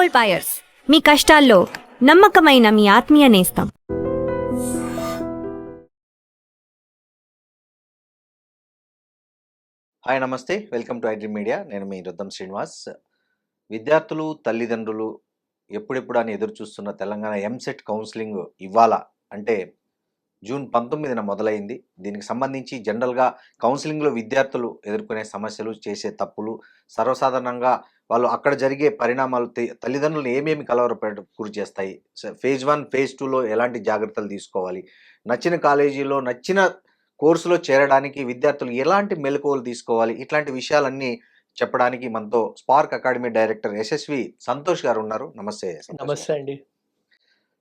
Gold buyers, మీ కష్టాల్లో నమ్మకమైన మీ ఆత్మీయ నేస్తం. హాయ్ నమస్తే, వెల్కమ్ టు ఐడ్రీమ్ మీడియా. నేను మీ రుద్దం శ్రీనివాస్. విద్యార్థులు తల్లిదండ్రులు ఎప్పుడెప్పుడు అని ఎదురు చూస్తున్న తెలంగాణ ఎంసెట్ కౌన్సిలింగ్ ఇవాళ అంటే జూన్ 19న మొదలైంది. దీనికి సంబంధించి జనరల్గా కౌన్సిలింగ్లో విద్యార్థులు ఎదుర్కొనే సమస్యలు, చేసే తప్పులు, సర్వసాధారణంగా వాళ్ళు అక్కడ జరిగే పరిణామాలు తల్లిదండ్రులను ఏమేమి గురి చేస్తాయి, ఫేజ్ 1 ఫేజ్ 2లో ఎలాంటి జాగ్రత్తలు తీసుకోవాలి, నచ్చిన కాలేజీలో నచ్చిన కోర్సులో చేరడానికి విద్యార్థులు ఎలాంటి మెలకువలు తీసుకోవాలి, ఇట్లాంటి విషయాలన్నీ చెప్పడానికి మనతో spark academy director Yashasvi Santosh గారు ఉన్నారు. నమస్తే. నమస్తే అండి.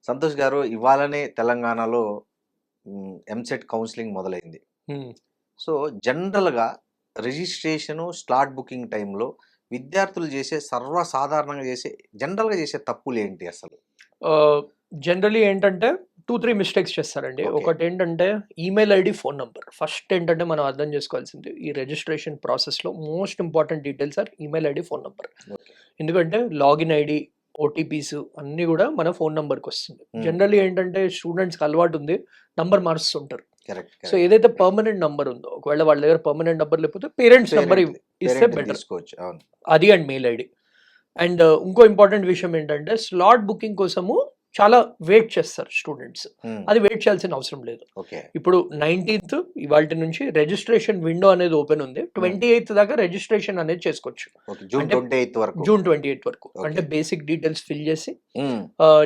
సంతోష్ గారు, ఇవాళనే తెలంగాణలో ఎంసెట్ కౌన్సిలింగ్ మొదలైంది. సో జనరల్గా రిజిస్ట్రేషను, స్లాట్ బుకింగ్ టైంలో విద్యార్థులు చేసే సర్వసాధారణంగా జనరల్గా చేసే తప్పులు ఏంటి అసలు? జనరలీ ఏంటంటే 2-3 మిస్టేక్స్ చేస్తారండి. ఒకటి ఏంటంటే email ID, phone number. First ఏంటంటే మనం అర్థం చేసుకోవాల్సింది, ఈ రిజిస్ట్రేషన్ ప్రాసెస్లో most important details are email ID, phone number. ఎందుకంటే లాగిన్ ఐడి, ఓటీపీస్ అన్నీ కూడా మన ఫోన్ నెంబర్కి వస్తుంది. జనరల్లీ ఏంటంటే స్టూడెంట్స్కి అలవాటు ఉంది, నంబర్ మారుస్తుంటారు. సో ఏదైతే పర్మనెంట్ నంబర్ ఉందో, ఒకవేళ వాళ్ళ దగ్గర పర్మనెంట్ నంబర్ లేకపోతే పేరెంట్స్ నెంబర్ ఇస్తే బెటర్. అది అండ్ మెయిల్ ఐడి. అండ్ ఇంకో ఇంపార్టెంట్ విషయం ఏంటంటే స్లాట్ బుకింగ్ కోసము చాలా వెయిట్ చేస్తారు స్టూడెంట్స్. అది వెయిట్ చేయాల్సిన అవసరం లేదు. ఇప్పుడు 19th ఇవాళ నుంచి రిజిస్ట్రేషన్ విండో అనేది ఓపెన్ ఉంది. 28th దాకా రిజిస్ట్రేషన్ అనేది చేసుకోవచ్చు. జూన్ 28th వరకు. అంటే బేసిక్ డీటెయిల్స్ ఫిల్ చేసి,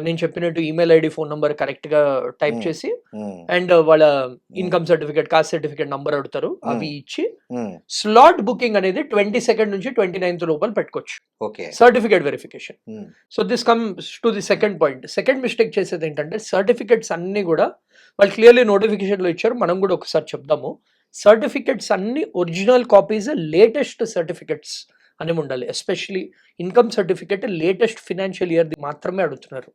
నేను చెప్పినట్టు email ID, phone number correct గా టైప్ చేసి, అండ్ వాళ్ళ income certificate, cost certificate number అడుగుతారు, అవి ఇచ్చి స్లాట్ బుకింగ్ అనేది 22nd నుంచి 29th లోపల పెట్టుకోవచ్చు. Certificate verification. So this comes to the second point. Second mistake చేసేది ఏంటంటే సర్టిఫికెట్స్ అన్ని కూడా వాళ్ళు క్లియర్లీ నోటిఫికేషన్లో ఇచ్చారు, మనం కూడా ఒకసారి చెప్దాము. సర్టిఫికెట్స్ అన్ని ఒరిజినల్ కాపీస్, లేటెస్ట్ సర్టిఫికెట్స్ అనేవి ఉండాలి. Especially income certificate latest financial ఇయర్ది మాత్రమే అడుగుతున్నారు.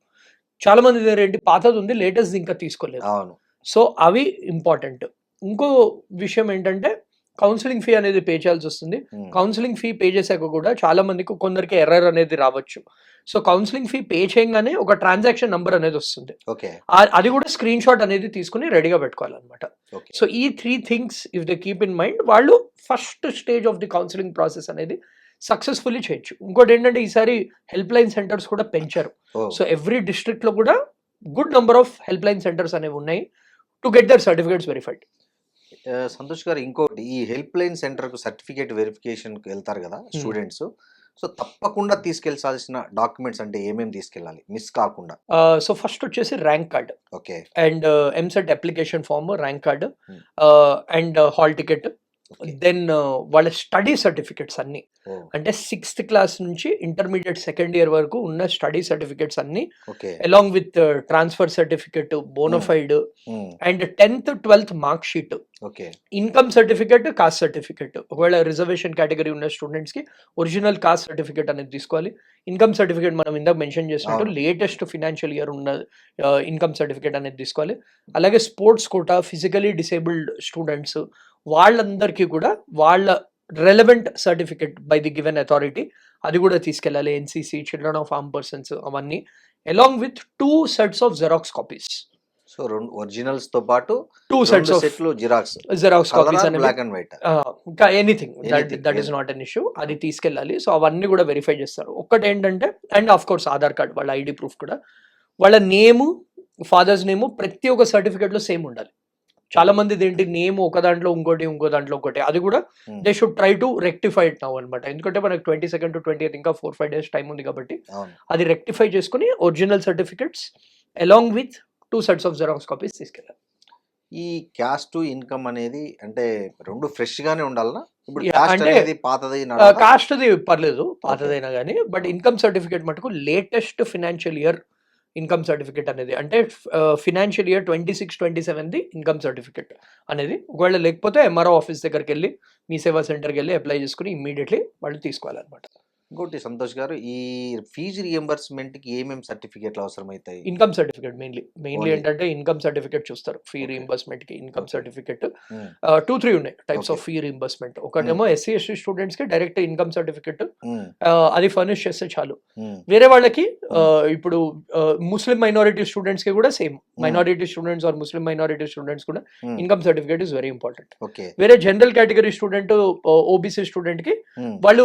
చాలా మంది దగ్గర ఏంటి, పాతది ఉంది, లేటెస్ట్ ఇంకా తీసుకోలేదు. సో అవి ఇంపార్టెంట్. ఇంకో విషయం ఏంటంటే కౌన్సిలింగ్ ఫీ అనేది పే చేయాల్సి వస్తుంది. కౌన్సిలింగ్ ఫీ పే చేశాక కూడా చాలా మందికి కొందరికి ఎర్రర్ అనేది రావచ్చు. సో కౌన్సిలింగ్ ఫీ పే చేయగానే ఒక ట్రాన్సాక్షన్ నంబర్ అనేది వస్తుంది. అది కూడా స్క్రీన్ షాట్ అనేది తీసుకుని రెడీగా పెట్టుకోవాలన్నమాట. సో ఈ 3 things if they keep in mind, వాళ్ళు first stage of the counselling process అనేది సక్సెస్ఫుల్లీ చేయొచ్చు. ఇంకోటి ఏంటంటే ఈసారి హెల్ప్ లైన్ సెంటర్స్ కూడా పెంచారు. సో ఎవ్రీ డిస్ట్రిక్ట్ లో కూడా good number of help line centres అనేవి ఉన్నాయి to get their certificates verified. Santosh గారు, ఇంకోటి, ఈ హెల్ప్ లైన్ సెంటర్కు సర్టిఫికేట్ వెరిఫికేషన్కి వెళ్తారు కదా స్టూడెంట్స్, సో తప్పకుండా తీసుకెళ్లాల్సిన డాక్యుమెంట్స్ అంటే ఏమేమి తీసుకెళ్ళాలి మిస్ కాకుండా? సో ఫస్ట్ వచ్చేసి rank card, and EAMCET application form, rank card, and hall ticket. Then వాళ్ళ స్టడీ సర్టిఫికెట్స్ అన్ని, అంటే 6th క్లాస్ నుంచి ఇంటర్మీడియట్ సెకండ్ ఇయర్ వరకు ఉన్న స్టడీ సర్టిఫికెట్స్ అన్ని, along with transfer certificate, bonafide, and 10th 12th mark sheet, income certificate, caste certificate. ఒకవేళ reservation category ఉన్న students కి ఒరిజినల్ కాస్ట్ సర్టిఫికెట్ అనేది తీసుకోవాలి. ఇన్కమ్ సర్టిఫికెట్ మనం ఇందాక మెన్షన్ చేసినట్టు లేటెస్ట్ ఫినాన్షియల్ ఇయర్ ఉన్న ఇన్కమ్ సర్టిఫికెట్ అనేది తీసుకోవాలి. అలాగే sports quota, physically disabled students వాళ్ళందరికీ కూడా వాళ్ళ relevant certificate by the given authority అది కూడా తీసుకెళ్ళాలి. NCC, children of arm persons, అవన్నీ along with 2 sets of xerox copies. So originals తో పాటు 2 sets ఆఫ్ జెరాక్స్ కాపీస్ అనేవి, బ్లాక్ అండ్ వైట్, ఇంకా anything that is not an issue, అది తీసుకెళ్ళాలి. సో అవన్నీ కూడా వెరిఫై చేస్తారు. ఒక్కటి ఏంటంటే, and of course Aadhaar card, వాళ్ళ ఐడి ప్రూఫ్ కూడా, వాళ్ళ నేము, ఫాదర్స్ నేము ప్రతి ఒక్క సర్టిఫికెట్ లో సేమ్ ఉండాలి. చాలా మంది ఏంటి, నేమ్ ఒక దాంట్లో ఇంకోటి, ఇంకో దాంట్లో ఒకటి, అది కూడా they should try to rectify it now అనమాట. ఎందుకంటే మనకు 22nd to 20th ఇంకా 4-5 days టైం ఉంది కాబట్టి అది రెక్టిఫై చేసుకుని original certificates along with 2 sets of xerox copies తీసుకెళ్ళాలి. ఈ క్యాస్ట్, ఇన్కమ్ అనేది అంటే రెండు ఫ్రెష్ గానే ఉండాలనా? కాస్ట్ అది పర్లేదు, పాతదైనా కానీ, బట్ ఇన్కమ్ సర్టిఫికెట్ మటుకు latest financial year income certificate అనేది, అంటే ఫినాన్షియల్ ఇయర్ 26-27 ఇన్కమ్ సర్టిఫికెట్ అనేది. ఒకవేళ లేకపోతే ఎంఆర్ఓ ఆఫీస్ దగ్గరికి వెళ్ళి, మీ సేవా సెంటర్కి వెళ్ళి అప్లై చేసుకుని ఇమ్మీడియట్లీ వాళ్ళు తీసుకోవాలన్నమాట. ఇంకోటి సంతోష్ గారు, ఈ ఫీజు రియంబర్స్మెంట్కి ఏమేమి సర్టిఫికేట్లు అవసరమవుతాయి? Income certificate mainly Only. ఏంటంటే ఇన్కమ్ సర్టిఫికేట్ చూస్తారు ఫీ Okay. రీఎంబర్స్మెంట్ కి. Income Okay. సర్టిఫికేట్ ఉమ్, 2-3 ఉన్నాయి types Okay. Of fee reimbursement. ఒకటేమో ఎస్సీ ఎస్టీ స్టూడెంట్స్ కి డైరెక్ట్ ఇన్కమ్ సర్టిఫికేట్, ఉమ్, అది ఫర్నిష్ చేస్తే చాలు. ఉమ్, వేరే వాళ్ళకి ఇప్పుడు ముస్లిం మైనారిటీ స్టూడెంట్స్ కి కూడా same, Hmm. Minority students or Muslim minority students కూడా um, income certificate is very important. Okay. వేరే general category student, OBC student కి ఉమ్, వాళ్ళు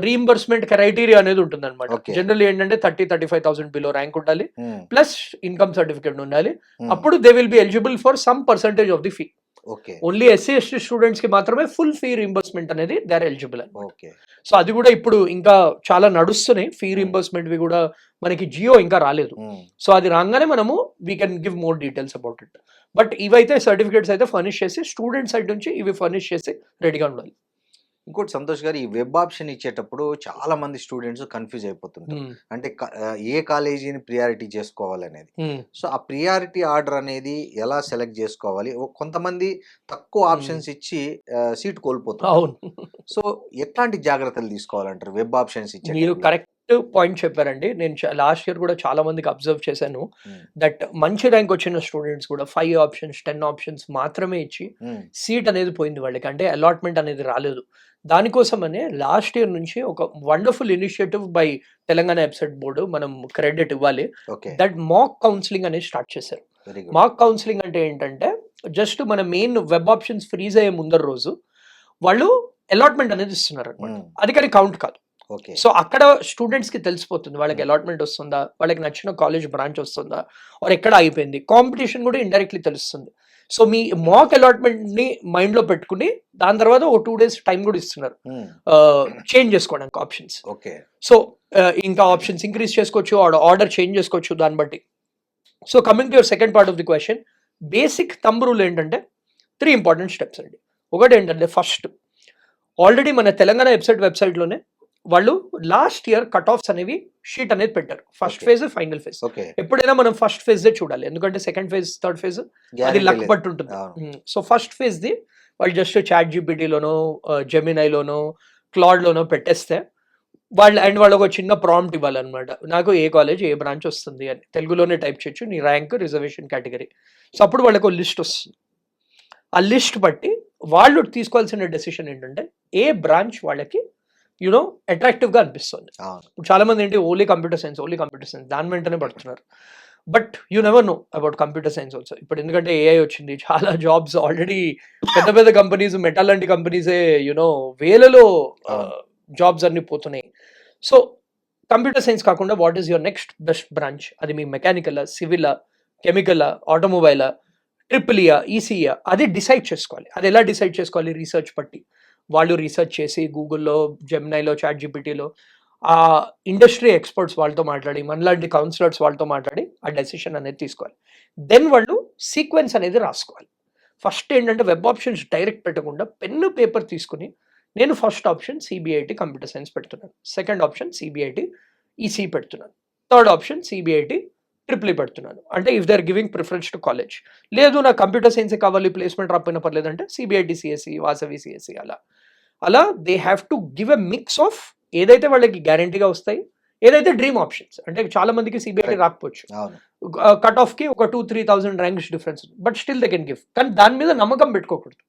రీఎంబర్స్మెంట్ క్రైటీరియా అనేది ఉంటుంది అనమాట. Okay. జనరల్ ఏంటంటే 30,000-35,000 బిలో ర్యాంక్ ఉండాలి, ఉమ్, ప్లస్ ఇన్కమ్ సర్టిఫికేట్ ఉండాలి. ఉమ్, అప్పుడు they will be eligible for some percentage of the fee. Okay. Only SC ST students కి మాత్రమే ఫుల్ ఫీ రీఎంబర్స్మెంట్ అనేది దే ఆర్ ఎలిజిబుల్ అని. ఓకే. సో అది కూడా ఇప్పుడు ఇంకా చాలా నడుస్తున్నాయి ఫీ రీఎంబర్స్మెంట్ వి కూడా. మనకి జియో ఇంకా రాలేదు. ఉమ్, సో అది రాగానే మనము we can give more details about it. But ఇవైతే సర్టిఫికేట్స్ అయితే ఫర్నిష్ చేసి స్టూడెంట్ సైడ్ నుంచి ఇవి ఫర్నిష్ చేసి రెడీగా ఉండాలి. ఇంకోటి సంతోష్ గారు, ఈ వెబ్ ఆప్షన్ ఇచ్చేటప్పుడు చాలా మంది స్టూడెంట్స్ కన్ఫ్యూజ్ అయిపోతుంటారు. అంటే ఏ కాలేజీని ప్రియారిటీ చేసుకోవాలనేది. సో ఆ ప్రియారిటీ ఆర్డర్ అనేది ఎలా సెలెక్ట్ చేసుకోవాలి? కొంతమంది తక్కువ ఆప్షన్స్ ఇచ్చి సీట్ కోల్పోతారు. అవును, సో ఎట్లాంటి జాగ్రత్తలు తీసుకోవాలంటారు వెబ్ ఆప్షన్స్ ఇచ్చే మీరు time లో? కరెక్ట్ పాయింట్ చెప్పారండి. నేను లాస్ట్ ఇయర్ కూడా చాలా మందికి అబ్జర్వ్ చేశాను ఉమ్, దట్ మంచి ర్యాంక్ వచ్చిన స్టూడెంట్స్ కూడా 5 ఆప్షన్స్ 10 ఆప్షన్స్ మాత్రమే ఇచ్చి ఉమ్, సీట్ అనేది పోయింది వాళ్ళకి. అంటే అలాట్మెంట్ అనేది రాలేదు. దానికోసమనే లాస్ట్ ఇయర్ నుంచి ఒక wonderful initiative by Telangana website board మనం క్రెడిట్ ఇవ్వాలి. ఓకే. దట్ మాక్ కౌన్సిలింగ్ అనేది స్టార్ట్ చేశారు. Very good. మాక్ కౌన్సిలింగ్ అంటే ఏంటంటే జస్ట్ మన మెయిన్ వెబ్ ఆప్షన్స్ ఫ్రీజ్ అయ్యే ముందర రోజు వాళ్ళు అలాట్మెంట్ అనేది ఇస్తున్నారు అనమాట. ఉమ్, అది కానీ కౌంట్ కాదు. ఓకే. సో అక్కడ స్టూడెంట్స్ కి తెలిసిపోతుంది వాళ్ళకి అలాట్మెంట్ వస్తుందా, వాళ్ళకి నచ్చిన కాలేజ్ బ్రాంచ్ వస్తుందా, ఆర్ ఎక్కడ అయిపోయింది. కాంపిటీషన్ కూడా ఇండైరెక్ట్లీ తెలుస్తుంది. సో మీ మాక్ అలాట్మెంట్ ని మైండ్ లో పెట్టుకుని దాని తర్వాత ఒక 2 days టైం కూడా ఇస్తున్నారు ఉమ్, చేంజ్ చేసుకోవడానికి ఆప్షన్స్. ఓకే. సో ఇంకా ఆప్షన్స్ ఇంక్రీజ్ చేసుకోవచ్చు, ఆర్డర్ చేంజ్ చేసుకోవచ్చు దాన్ని బట్టి. So coming to your second part of the question, basic thumb rule ఏంటంటే 3 ఇంపార్టెంట్ స్టెప్స్ అండి. ఒకటి ఏంటంటే ఫస్ట్, ఆల్రెడీ మన తెలంగాణ వెబ్సైట్లోనే వాళ్ళు లాస్ట్ ఇయర్ కట్ ఆఫ్స్ అనేవి షీట్ అనేది పెట్టారు. First Okay. Phase, final phase. Okay. ఎప్పుడైనా మనం ఫస్ట్ ఫేజ్ చూడాలి, ఎందుకంటే సెకండ్ ఫేజ్, థర్డ్ ఫేజ్ అది Guarantee లక్ లేదు. పట్టు ఉంటుంది. అవును. సో ఫస్ట్ ఫేజ్ ది వాళ్ళు జస్ట్ చాట్ జీపీటీలోనో జెమినైలోనో క్లాడ్లోనో పెట్టేస్తే వాళ్ళు ఒక చిన్న ప్రాంప్ట్ ఇవ్వాలన్నమాట. నాకు ఏ కాలేజ్ ఏ బ్రాంచ్ వస్తుంది అని తెలుగులోనే టైప్ చేయొచ్చు, నీ ర్యాంక్, రిజర్వేషన్ కేటగిరీ. సో అప్పుడు వాళ్ళకు లిస్ట్ వస్తుంది. ఆ లిస్ట్ బట్టి వాళ్ళు తీసుకోవాల్సిన డెసిషన్ ఏంటంటే ఏ బ్రాంచ్ వాళ్ళకి యూనో అట్రాక్టివ్గా అనిపిస్తుంది. అవును. ఇప్పుడు చాలా మంది ఏంటి ఓన్లీ కంప్యూటర్ సైన్స్ దాని వెంటనే పడుతున్నారు. But you never know about computer science also. ఇప్పుడు ఎందుకంటే ఏఐ వచ్చింది, చాలా జాబ్స్ ఆల్రెడీ పెద్ద పెద్ద కంపెనీస్, మెటా లాంటి కంపెనీసే యూనో వేలలో జాబ్స్ అన్ని పోతున్నాయి. సో కంప్యూటర్ సైన్స్ కాకుండా what is your next best branch? అది మీ మెకానికల్, సివిల్, కెమికల్, ఆటోమొబైల్, ట్రిపుల్ఈయా, ఈసీఈయా, అది డిసైడ్ చేసుకోవాలి. అది ఎలా డిసైడ్ చేసుకోవాలి? రీసెర్చ్ పట్టి వాళ్ళు రీసెర్చ్ చేసి గూగుల్లో, జెమినైలో, చాట్ జీపీటీలో ఆ ఇండస్ట్రీ ఎక్స్పర్ట్స్ వాళ్ళతో మాట్లాడి, మనలాంటి కౌన్సిలర్స్ వాళ్ళతో మాట్లాడి ఆ డెసిషన్ అనేది తీసుకోవాలి. దెన్ వాళ్ళు సీక్వెన్స్ అనేది రాసుకోవాలి. ఫస్ట్ ఏంటంటే వెబ్ ఆప్షన్స్ డైరెక్ట్ పెట్టకుండా పెన్ను పేపర్ తీసుకుని నేను first option CBIT computer science పెడుతున్నాను, సెకండ్ ఆప్షన్ సిబిఐటి ఈసీ పెడుతున్నాను, థర్డ్ ఆప్షన్ సిబిఐటి ట్రిపుల్ పెడుతున్నాను. అంటే if they are giving preference to college. లేదు నాకు కంప్యూటర్ సైన్సే కావాలి, ప్లేస్మెంట్ రాకపోయినా పర్లేదంటే సిబిఐటి సిఎస్సి, వాసవి సిఎస్సి, అలా they have to give a mix of ఏదైతే వాళ్ళకి గ్యారంటీగా వస్తాయి, ఏదైతే డ్రీమ్ ఆప్షన్స్. అంటే చాలా మందికి సిబిఐటి రాకపోవచ్చు, అవును. కట్ ఆఫ్ కి ఒక 2-3,000 ranks difference, but still they can give. కానీ దాని మీద నమ్మకం పెట్టుకోకూడదు,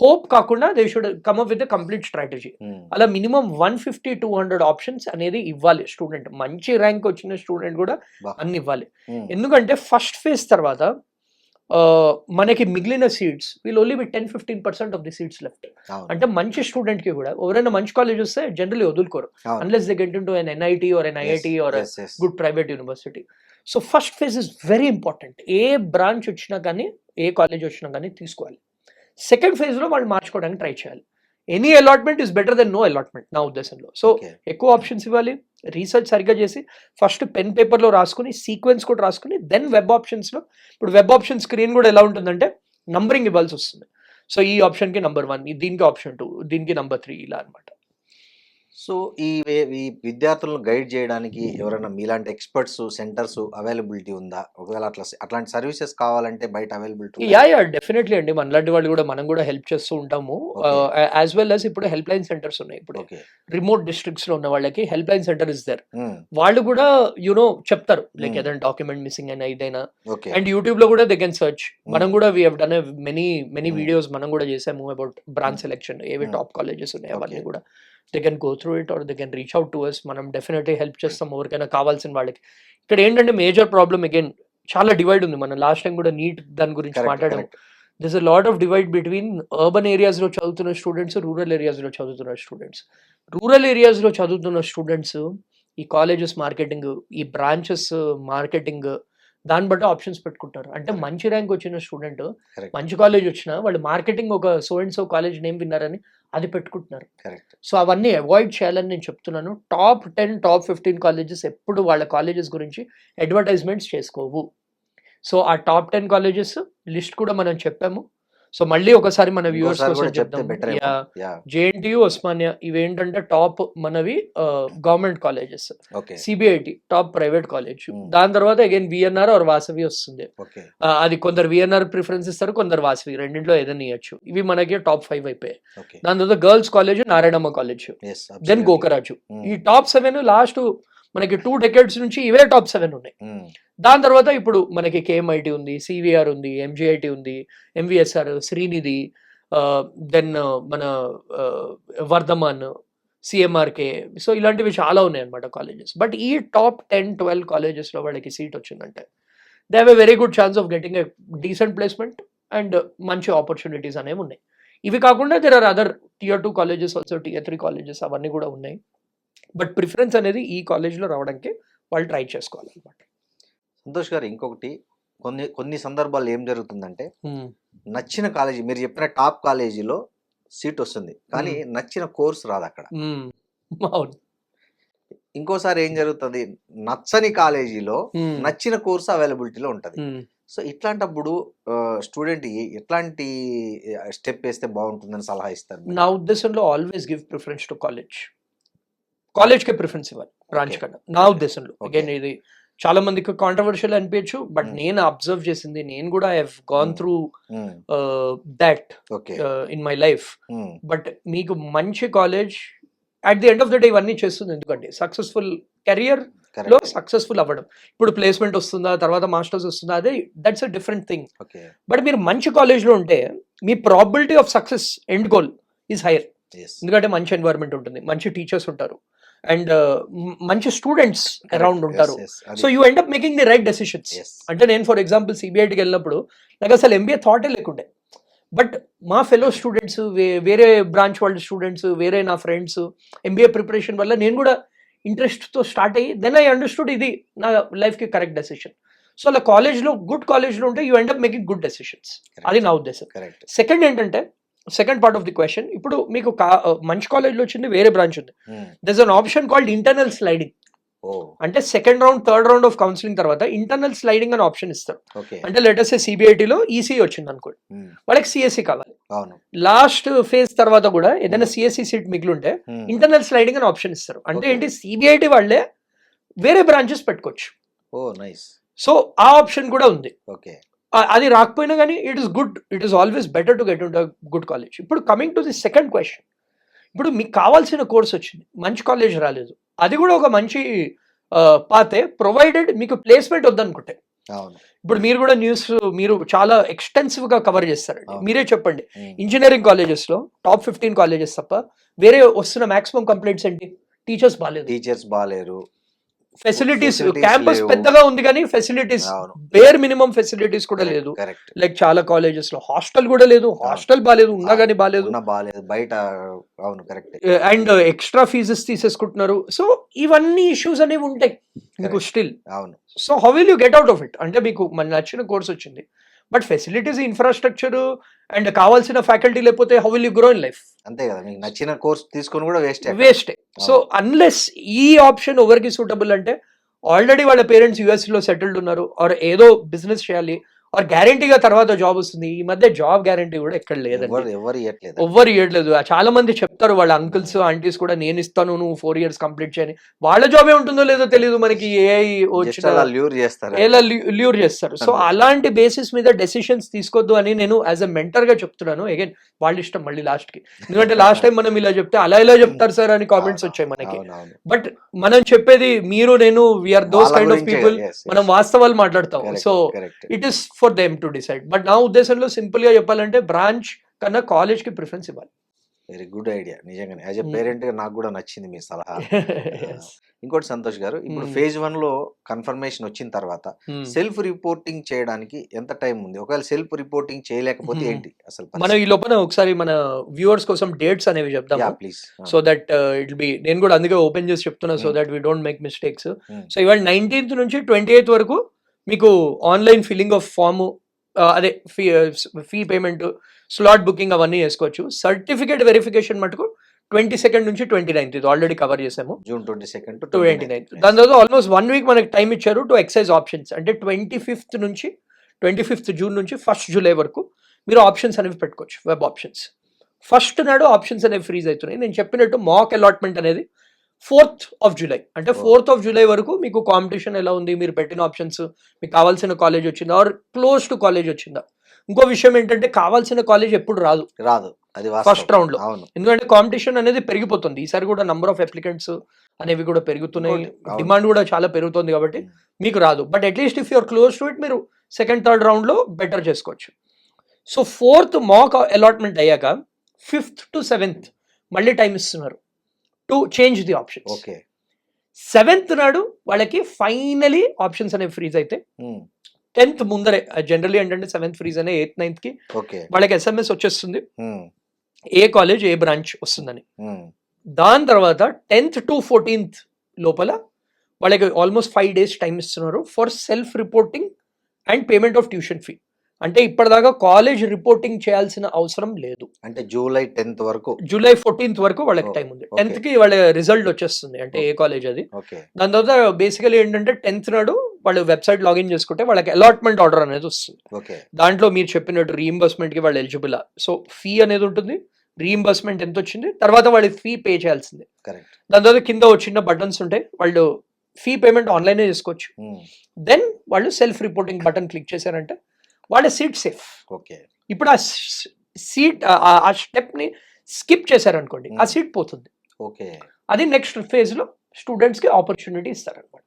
హోప్ కాకుండా they should come up with a complete strategy. Um, అలా మినిమం 150-200 ఆప్షన్స్ అనేది ఇవ్వాలి స్టూడెంట్. మంచి ర్యాంక్ వచ్చిన స్టూడెంట్ కూడా బా. అన్ని ఇవ్వాలి. ఉమ్, ఎందుకంటే ఫస్ట్ ఫేజ్ తర్వాత మనకి మిగిలిన seats will only be 10-15% of the seats left. అవును. అంటే మంచి స్టూడెంట్ కి కూడా ఎవరైనా మంచి కాలేజ్ వస్తే జనరల్లీ వదులుకోరు అవును. Unless they get into an NIT or an IIT or Yes, yes. Good private university. So first phase is very important. ఏ బ్రాంచ్ వచ్చినా కానీ, ఏ కాలేజ్ వచ్చినా కానీ తీసుకోవాలి. సెకండ్ ఫేజ్లో వాళ్ళు మార్చుకోవడానికి ట్రై చేయాలి. Any allotment is better than no allotment నా ఉద్దేశంలో. So Okay. ఎక్కువ ఆప్షన్స్ ఇవ్వాలి, రీసెర్చ్ సరిగ్గా చేసి ఫస్ట్ పెన్ పేపర్లో రాసుకుని సీక్వెన్స్ కూడా రాసుకుని దెన్ వెబ్ ఆప్షన్స్లో. ఇప్పుడు వెబ్ ఆప్షన్ స్క్రీన్ కూడా ఎలా ఉంటుందంటే నంబరింగ్ ఇవ్వాల్సి వస్తుంది. సో ఈ ఆప్షన్కి నంబర్ 1, దీనికి ఆప్షన్ 2, దీనికి నంబర్ 3, ఇలా అనమాట. సో ఈ విద్యార్థులను గైడ్ చేయడానికి ఎవరైనా మీలాంటి ఎక్స్పర్ట్స్ సెంటర్స్ అవైలబిలిటీ ఉందా? ఒకవేళ అట్లాంటి సర్వీసెస్ కావాలంటే బయట అవైలబిలిటీ యా డెఫినెట్లీ అండి. మనలాంటి వాళ్ళు కూడా మనం కూడా హెల్ప్ చేస్తూ ఉంటాము. యాజ్ వెల్ యాజ్ ఇప్పుడు హెల్ప్ లైన్ సెంటర్స్ ఉన్నాయి. ఇప్పుడు ఓకే. రిమోట్ డిస్ట్రిక్ట్స్ లో ఉన్న వాళ్ళకి help line centre is there. వాళ్ళు కూడా చెప్తారు లైక్ Hmm. ఏదైనా డాక్యుమెంట్ మిస్సింగ్ అయినా ఇదైనా. ఓకే. అండ్ యూట్యూబ్ లో కూడా దే కెన్ సర్చ్. మనం కూడా we have done many Hmm. Videos మనం కూడా చేసాము అబౌట్ బ్రాంచ్ Hmm. సెలెక్షన్, ఏవి Hmm. టాప్ కాలేజెస్ ఉన్నాయి అవన్నీ Okay. కూడా. They can go through it or they can reach out to us. మనం డెఫినెట్లీ హెల్ప్ చేస్తాం ఎవరికైనా కావాల్సిన వాళ్ళకి. ఇక్కడ ఏంటంటే మేజర్ ప్రాబ్లమ్ అగైన్ చాలా డివైడ్ ఉంది. మనం లాస్ట్ టైం కూడా నీట్ దాని గురించి కరెక్ట్. మాట్లాడాము. Correct. This a lot of divide between urban ఏరియాస్లో చదువుతున్న స్టూడెంట్స్, రూరల్ ఏరియాస్లో చదువుతున్న స్టూడెంట్స్. రూరల్ ఏరియాస్లో చదువుతున్న స్టూడెంట్స్ ఈ కాలేజెస్ మార్కెటింగ్, ఈ బ్రాంచెస్ మార్కెటింగ్, దాన్ని బట్టి ఆప్షన్స్ పెట్టుకుంటారు. అంటే Correct. మంచి ర్యాంక్ వచ్చిన స్టూడెంట్ కరెక్ట్. మంచి కాలేజ్ వచ్చినా వాళ్ళు మార్కెటింగ్ ఒక so and so college name విన్నారని అది పెట్టుకుంటున్నారు. కరెక్ట్. సో అవన్నీ అవాయిడ్ చేయాలని నేను చెప్తున్నాను. టాప్ 10 టాప్ 15 కాలేజెస్ ఎప్పుడు వాళ్ళ కాలేజెస్ గురించి అడ్వర్టైజ్మెంట్స్ చేసుకోవు. సో ఆ టాప్ 10 కాలేజెస్ లిస్ట్ కూడా మనం చెప్పాము. సో మళ్ళీ ఒకసారి మన వ్యూవర్స్ ఇంకోసారి కోసం కూడా చెప్తే చెప్దాం. Better. Yeah yeah. JNTU, Osmania ఇవేంటంటే టాప్ మనవి government colleges. Okay. CBIT top private college. Hmm. దాని తర్వాత అగైన్ విఎన్ఆర్ ఆర్ వాసవి వస్తుంది. ఓకే. అది కొందరు విఎన్ఆర్ ప్రిఫరెన్స్ ఇస్తారు, కొందరు వాసవి, రెండింటిలో ఏదైనా ఇవ్వచ్చు. ఇవి మనకి టాప్ 5 అయిపోయాయి. ఓకే. దాని తర్వాత girls college Narayanamma college, yes. Then Gokaraju. Hmm. ఈ టాప్ 7 లాస్ట్ మనకి 2 decades నుంచి ఇవే టాప్ 7 ఉన్నాయి. Hmm. దాని తర్వాత ఇప్పుడు మనకి కేఎంఐటి ఉంది, సివిఆర్ ఉంది, ఎంజిఐటి ఉంది, ఎంవిఎస్ఆర్, శ్రీనిధి, దెన్ మన వర్ధమాన్, సిఎంఆర్కే. సో ఇలాంటివి చాలా ఉన్నాయి అనమాట కాలేజెస్. బట్ ఈ టాప్ 10-12 కాలేజెస్లో వాళ్ళకి సీట్ వచ్చిందంటే they have a very good chance of getting a decent placement and మంచి ఆపర్చునిటీస్ అనేవి ఉన్నాయి. ఇవి కాకుండా there are other tier 2 colleges also, tier 3 colleges అవన్నీ కూడా ఉన్నాయి. బట్ ప్రిఫరెన్స్ అనేది ఈ కాలేజ్లో రావడానికి వాళ్ళు ట్రై చేసుకోవాలన్నమాట. సంతోష్ గారు, ఇంకొకటి కొన్ని సందర్భాల్లో ఏం జరుగుతుందంటే నచ్చిన కాలేజీ, మీరు చెప్పిన టాప్ కాలేజీలో సీట్ వస్తుంది కానీ నచ్చిన కోర్స్ రాదు అక్కడ. అవును. ఇంకోసారి ఏం జరుగుతుంది, నచ్చని కాలేజీలో నచ్చిన కోర్సు అవైలబిలిటీలో ఉంటుంది. సో ఇట్లాంటప్పుడు స్టూడెంట్ ఎట్లాంటి స్టెప్ వేస్తే బాగుంటుందని సలహా ఇస్తారు? నా ఉద్దేశంలో ఆల్వేస్ గివ్ ప్రిఫరెన్స్ టు కాలేజ్కే ప్రిఫరెన్స్ ఇవ్వాలి బ్రాంచ్ Okay. కన్నా. నా ఉద్దేశంలో Okay. అగైన్ ఇది చాలా మందికి కాంట్రవర్షియల్ అనిపించచ్చు, బట్ Hmm. నేను అబ్జర్వ్ చేసింది, నేను కూడా I have gone Hmm. Through that okay. In my life. But మీకు మంచి college at the end of the day ఇవన్నీ చేస్తుంది. ఎందుకంటే సక్సెస్ఫుల్ కెరియర్ లో సక్సెస్ఫుల్ అవ్వడం. ఇప్పుడు ప్లేస్మెంట్ వస్తుందా, తర్వాత మాస్టర్స్ వస్తుందా, అదే that's a different thing. Okay. But మీరు మంచి కాలేజ్లో ఉంటే మీ probability of success end goal is higher. ఎందుకంటే మంచి ఎన్వైరన్మెంట్ ఉంటుంది, మంచి టీచర్స్ ఉంటారు, అండ్ మంచి స్టూడెంట్స్ అరౌండ్ ఉంటారు. So you end up making the right decisions. అంటే నేను ఫర్ ఎగ్జాంపుల్ సిబిఐటికి వెళ్ళినప్పుడు నాకు అసలు ఎంబీఏ థాటే లేకుండే. బట్ మా ఫెలో స్టూడెంట్స్, వేరే బ్రాంచ్ వాళ్ళ స్టూడెంట్స్, వేరే నా ఫ్రెండ్స్ ఎంబీఏ ప్రిపరేషన్ వల్ల నేను కూడా ఇంట్రెస్ట్తో స్టార్ట్ అయ్యి దెన్ ఐ అండర్స్టూడ్ ఇది నా లైఫ్కి కరెక్ట్ డెసిషన్. సో అలా కాలేజ్లో, గుడ్ కాలేజ్లో ఉంటే you end up making good decisions. అది నా ఉద్దేశం. సెకండ్ ఏంటంటే, second part of the question, ఇప్పుడు మీకు మంచి కాలేజ్లో వచ్చింది, వేరే బ్రాంచ్ ఉంది, there is an option called internal sliding. అంటే second round, third round of counselling తర్వాత ఇంటర్నల్ స్లైడింగ్ అని ఆప్షన్ ఇస్తారు. అంటే లెటర్స్ సిబిఐటిలో ఈసీ వచ్చింది అనుకోండి, వాళ్ళకి సిఎస్సి కావాలి. లాస్ట్ ఫేజ్ తర్వాత కూడా ఏదైనా సిఎస్సి సీట్ మిగిలింటే ఇంటర్నల్ స్లైడింగ్ అని ఆప్షన్ ఇస్తారు. అంటే ఏంటి, సిబిఐటి వాళ్ళే వేరే బ్రాంచెస్ పెట్టుకోవచ్చు. సో ఆ ఆప్షన్ కూడా ఉంది. అది రాకపోయినా కానీ it is always better to get into good college. ఇప్పుడు coming to the second question, ఇప్పుడు మీకు కావాల్సిన కోర్స్ వచ్చింది, మంచి కాలేజ్ రాలేదు, అది కూడా ఒక మంచి పాతే, ప్రొవైడెడ్ మీకు ప్లేస్మెంట్ వద్దనుకుంటే. ఇప్పుడు మీరు కూడా న్యూస్ మీరు చాలా ఎక్స్టెన్సివ్ గా కవర్ చేస్తారండి. మీరే చెప్పండి, ఇంజనీరింగ్ కాలేజెస్ లో టాప్ 15 కాలేజెస్ తప్ప వేరే వస్తున్న మాక్సిమం కంప్లైంట్స్ ఏంటి? టీచర్స్ బాగాలేరు, ఫెసిలిటీస్, క్యాంపస్ పెద్దగా ఉంది కానీ ఫెసిలిటీస్, బేర్ మినిమం ఫెసిలిటీస్ కూడా లేదు. లైక్ చాలా కాలేజెస్ లో హాస్టల్ కూడా లేదు, హాస్టల్ బాగాలేదు, ఉన్నా కానీ బాగాలేదు బయట. అండ్ ఎక్స్ట్రా ఫీజెస్ తీసేసుకుంటున్నారు. సో ఇవన్నీ ఇష్యూస్ అనేవి ఉంటాయి మీకు still. So how will you get out of it? అంటే మీకు మన నచ్చిన కోర్స్ వచ్చింది, బట్ ఫెసిలిటీస్, ఇన్ఫ్రాస్ట్రక్చర్ అండ్ కావాల్సిన ఫ్యాకల్టీ లేకపోతే how will you grow in life? అంతే కదా, మీకు నచ్చిన కోర్స్ తీసుకొని కూడా వేస్టే. సో అన్లెస్ ఈ ఆప్షన్ ఎవరికి సూటబుల్ అంటే, ఆల్రెడీ వాళ్ళ పేరెంట్స్ యుఎస్ లో సెటిల్డ్ ఉన్నారు, ఆర్ ఏదో బిజినెస్ చేయాలి, ఆర్ గ్యారంటీగా తర్వాత జాబ్ వస్తుంది. ఈ మధ్య జాబ్ గ్యారంటీ కూడా ఎక్కడ లేదండి, ఎవరు ఇవ్వట్లేదు. ఎవ్వరు ఇవ్వట్లేదు. చాలా మంది చెప్తారు వాళ్ళ అంకుల్స్ ఆంటీస్ కూడా, నేను ఇస్తాను నువ్వు 4 years కంప్లీట్ చేయని. వాళ్ళ జాబే ఉంటుందో లేదో తెలియదు మనకి, ఏఐ వచ్చిన ల్యూర్ చేస్తారు. ఎలా ల్యూర్ చేస్తారు. సో అలాంటి బేసిస్ మీద డెసిషన్స్ తీసుకోవద్దు అని నేను యాజ్ అ మెంటర్ గా చెప్తున్నాను. అగైన్ వాళ్ళ ఇష్టం మళ్ళీ లాస్ట్ కి, ఎందుకంటే లాస్ట్ టైం మనం ఇలా చెప్తే అలా ఇలా చెప్తారు సార్ అని కామెంట్స్ వచ్చాయి మనకి. బట్ మనం చెప్పేది మీరు నేను we are those kind of people, మనం వాస్తవాలు మాట్లాడతాం. So it is for them to decide. But నా ఉద్దేశంలో సింపుల్ గా చెప్పాలంటే బ్రాంచ్ కన్నా కాలేజ్ కి ప్రిఫరెన్స్ ఇవ్వాలి. వెరీ గుడ్ ఐడియా నిజంగానే. యాజ్ ఎ పేరెంట్ గా నాకు కూడా నచ్చింది మీ సలహా. ఇంకోటి సంతోష్ గారు, ఇప్పుడు phase 1 లో కన్ఫర్మేషన్ వచ్చిన తర్వాత సెల్ఫ్ రిపోర్టింగ్ చేయడానికి ఎంత టైం ఉంది? ఒకవేళ సెల్ఫ్ రిపోర్టింగ్ చేయలేకపోతే ఏంటి అసలు? మనం ఈ లోపల ఒకసారి మన వ్యూవర్స్ కోసం డేట్స్ అనేవి చెప్తాము, please. So that it be, నేను కూడా అందుకే ఓపెన్ చేసి చెప్తున్నా so that we don't make mistakes. So ఇవాళ 19th నుంచి 28th వరకు మీకు ఆన్లైన్ ఫిల్లింగ్ ఆఫ్ ఫామ్, అదే ఫీ పేమెంట్, స్లాట్ బుకింగ్ అవన్నీ చేసుకోవచ్చు. సర్టిఫికేట్ వెరిఫికేషన్ మటుకు 22nd నుంచి 29th, ఇది ఆల్రెడీ కవర్ చేసాము. June 22nd to 29th. దాని తర్వాత ఆల్మోస్ట్ 1 week మనకి టైం ఇచ్చారు టు ఎక్సైజ్ ఆప్షన్స్. అంటే 25th నుంచి 25th June నుంచి 1st July వరకు మీరు ఆప్షన్స్ అనేవి పెట్టుకోవచ్చు, వెబ్ ఆప్షన్స్. ఫస్ట్ నాడు ఆప్షన్స్ అనేవి ఫ్రీజ్ అవుతున్నాయి. నేను చెప్పినట్టు మాక్ అలాట్మెంట్ అనేది 4th of July, అంటే 4th of July వరకు మీకు కాంపిటీషన్ ఎలా ఉంది, మీరు పెట్టిన ఆప్షన్స్, మీకు కావాల్సిన కాలేజ్ వచ్చిందా ఆర్ క్లోజ్ టు కాలేజ్ వచ్చిందా. ఇంకో విషయం ఏంటంటే కావాల్సిన కాలేజ్ ఎప్పుడు రాదు, అది ఫస్ట్ రౌండ్ లో, ఎందుకంటే కాంపిటీషన్ అనేది పెరిగిపోతుంది. ఈసారి కూడా నంబర్ ఆఫ్ అప్లికెంట్స్ అనేవి కూడా పెరుగుతున్నాయి, డిమాండ్ కూడా చాలా పెరుగుతుంది కాబట్టి మీకు రాదు. But at least if you're close to it, మీరు సెకండ్ థర్డ్ రౌండ్ లో బెటర్ చేసుకోవచ్చు. సో 4th మాక్ అలాట్మెంట్ అయ్యాక 5th to 7th మళ్ళీ టైం ఇస్తున్నారు to change the options. Okay. 7th నాడు వాళ్ళకి ఫైనలీ ఆప్షన్స్ అనేవి ఫ్రీజ్ అయితే 10th ముందరే, జనరల్లీ ఏంటంటే 7th ఫ్రీజ్ అనే 8th 9th కి వాళ్ళకి SMS వచ్చేస్తుంది ఏ కాలేజ్ ఏ బ్రాంచ్ వస్తుందని. దాని తర్వాత 10th to 14th లోపల వాళ్ళకి ఆల్మోస్ట్ 5 days టైం ఇస్తున్నారు for self reporting and payment of tuition fee. అంటే ఇప్పటిదాకా కాలేజ్ రిపోర్టింగ్ చేయాల్సిన అవసరం లేదు. అంటే జూలై 10th వరకు, జూలై 14th వరకు వాళ్ళకి టైం ఉంది. 10th కి వాళ్ళ రిజల్ట్ వచ్చేస్తుంది, అంటే ఏ కాలేజ్ అది. దాని తర్వాత బేసికలీ ఏంటంటే 10th నాడు వాళ్ళు వెబ్సైట్ లాగిన్ చేసుకుంటే వాళ్ళకి అలాట్మెంట్ ఆర్డర్ అనేది వస్తుంది. దాంట్లో మీరు చెప్పినట్టు రీఇంబర్స్మెంట్ కి వాళ్ళు ఎలిజిబుల్. సో ఫీ అనేది ఉంటుంది, రీఇంబర్స్మెంట్ ఎంత వచ్చింది, తర్వాత వాళ్ళు ఫీ పే చేయాల్సిందే. దాని తర్వాత కింద వచ్చిన బటన్స్ ఉంటాయి, వాళ్ళు ఫీ పేమెంట్ ఆన్లైన్ చేసుకోవచ్చు. దెన్ వాళ్ళు సెల్ఫ్ రిపోర్టింగ్ బటన్ క్లిక్ చేశారంటే వాళ్ళ సీట్ సేఫ్. ఇప్పుడు ఆ సీట్, ఆ స్టెప్ ని స్కిప్ చేశారనుకోండి, ఆ సీట్ పోతుంది. అది నెక్స్ట్ ఫేజ్ లో స్టూడెంట్స్ కి ఆపర్చునిటీ ఇస్తారనమాట.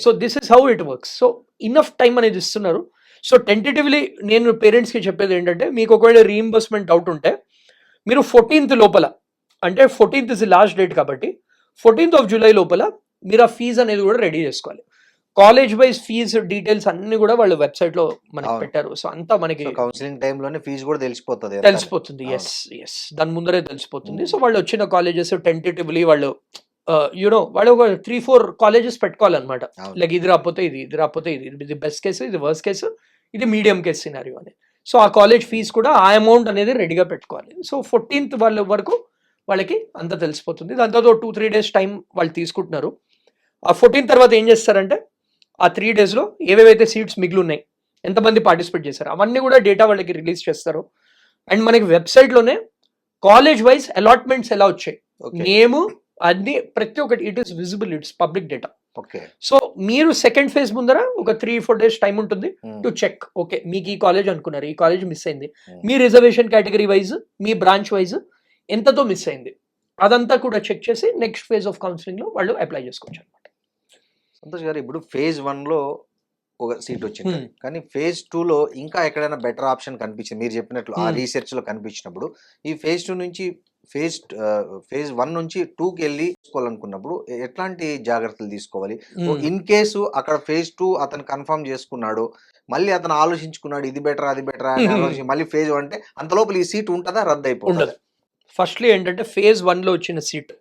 So this is how it works. So enough time అనేది ఇస్తున్నారు. సో టెంటేటివ్లీ నేను పేరెంట్స్ కి చెప్పేది ఏంటంటే, మీకు ఒకవేళ రీఇంబర్స్మెంట్ డౌట్ ఉంటే మీరు 14th లోపల, అంటే 14th ఇస్ లాస్ట్ డేట్ కాబట్టి 14th of July లోపల మీరు ఆ ఫీజు అనేది కూడా రెడీ చేసుకోవాలి. కాలేజ్ వైజ్ ఫీజు డీటెయిల్స్ అన్ని కూడా వాళ్ళు వెబ్సైట్ లో మనకి పెట్టారు. సో అంతా మనకి కౌన్సిలింగ్ టైం లోనే ఫీజు కూడా తెలిసిపోతుంది. ఎస్ దాని ముందరే తెలిసిపోతుంది. సో వాళ్ళు వచ్చిన కాలేజెస్ టెంటేటివ్లీ వాళ్ళు యూనో వాళ్ళు ఒక 3-4 కాలేజెస్ పెట్టుకోవాలన్నమాట. లైక్ ఇది రాకపోతే ఇది, ఇది రాకపోతే ఇది, ఇది బెస్ట్ కేసు, ఇది వర్స్ట్ కేసు, ఇది మీడియం కేసు సినారియో అని. సో ఆ కాలేజ్ ఫీజు కూడా ఆ అమౌంట్ అనేది రెడీగా పెట్టుకోవాలి. సో 14th వాళ్ళ వరకు వాళ్ళకి అంతా తెలిసిపోతుంది. దాని తర్వాత 2-3 days టైం వాళ్ళు తీసుకుంటున్నారు. ఆ 14th తర్వాత ఏం చేస్తారంటే, ఆ 3 days లో ఏవేవైతే సీట్స్ మిగిలి ఉన్నాయి, ఎంతమంది పార్టిసిపేట్ చేశారు, అవన్నీ కూడా డేటా వాళ్ళకి రిలీజ్ చేస్తారు. అండ్ మనకి వెబ్సైట్ లోనే కాలేజ్ వైజ్ అలాట్మెంట్స్ ఎలా వచ్చాయి, నేమ్, అన్ని ప్రతి ఒక్కటి it is visible, it's public data. So మీరు సెకండ్ ఫేజ్ ముందర ఒక 3-4 days టైం ఉంటుంది టు చెక్. ఓకే, మీకు ఈ కాలేజ్ అనుకున్నారు, ఈ కాలేజ్ మిస్ అయింది, మీ రిజర్వేషన్ కేటగిరీ వైజ్, మీ బ్రాంచ్ వైజ్ ఎంతతో మిస్ అయింది, అదంతా కూడా చెక్ చేసి నెక్స్ట్ ఫేజ్ ఆఫ్ కౌన్సిలింగ్ లో వాళ్ళు అప్లై చేసుకోవచ్చు అనమాట. సంతోష్ గారు, ఇప్పుడు phase 1 లో ఒక సీట్ వచ్చింది, కానీ phase 2 లో ఇంకా ఎక్కడైనా బెటర్ ఆప్షన్ కనిపించింది మీరు చెప్పినట్లు ఆ రీసెర్చ్ లో కనిపించినప్పుడు, ఈ phase 2 నుంచి phase 1 నుంచి 2కి వెళ్ళి తీసుకోవాలనుకున్నప్పుడు ఎట్లాంటి జాగ్రత్తలు తీసుకోవాలి? ఇన్ కేసు అక్కడ phase 2 అతను కన్ఫర్మ్ చేసుకున్నాడు, మళ్ళీ అతను ఆలోచించుకున్నాడు ఇది బెటర్ అది బెటర్ అని ఆలోచించి మళ్ళీ phase 1 అంటే అంత లోపల ఈ సీట్ ఉంటుందా, రద్దు అయిపోతుంది? ఫస్ట్లీ ఏంటంటే phase 1 లో వచ్చిన సీట్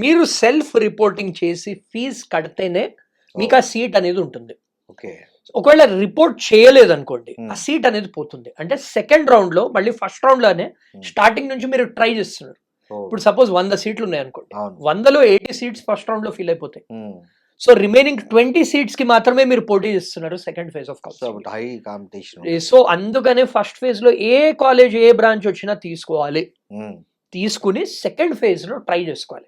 మీరు సెల్ఫ్ రిపోర్టింగ్ చేసి ఫీజు కడితేనే మీకు ఆ సీట్ అనేది ఉంటుంది. ఒకవేళ రిపోర్ట్ చేయలేదు అనుకోండి, ఆ సీట్ అనేది పోతుంది. అంటే సెకండ్ రౌండ్ లో మళ్ళీ ఫస్ట్ రౌండ్ లోనే స్టార్టింగ్ నుంచి మీరు ట్రై చేస్తున్నారు. ఇప్పుడు సపోజ్ 100 సీట్లు ఉన్నాయి అనుకోండి, 100లో 80 సీట్స్ ఫస్ట్ రౌండ్ లో ఫిల్ అయిపోతాయి. సో రిమైనింగ్ 20 సీట్స్ కి మాత్రమే మీరు పోటీ చేస్తున్నారు second phase of so counselling. High competition. So అందుకనే ఫస్ట్ ఫేజ్ లో ఏ కాలేజ్ ఏ బ్రాంచ్ వచ్చినా తీసుకోవాలి, తీసుకుని సెకండ్ ఫేజ్ లో ట్రై చేసుకోవాలి.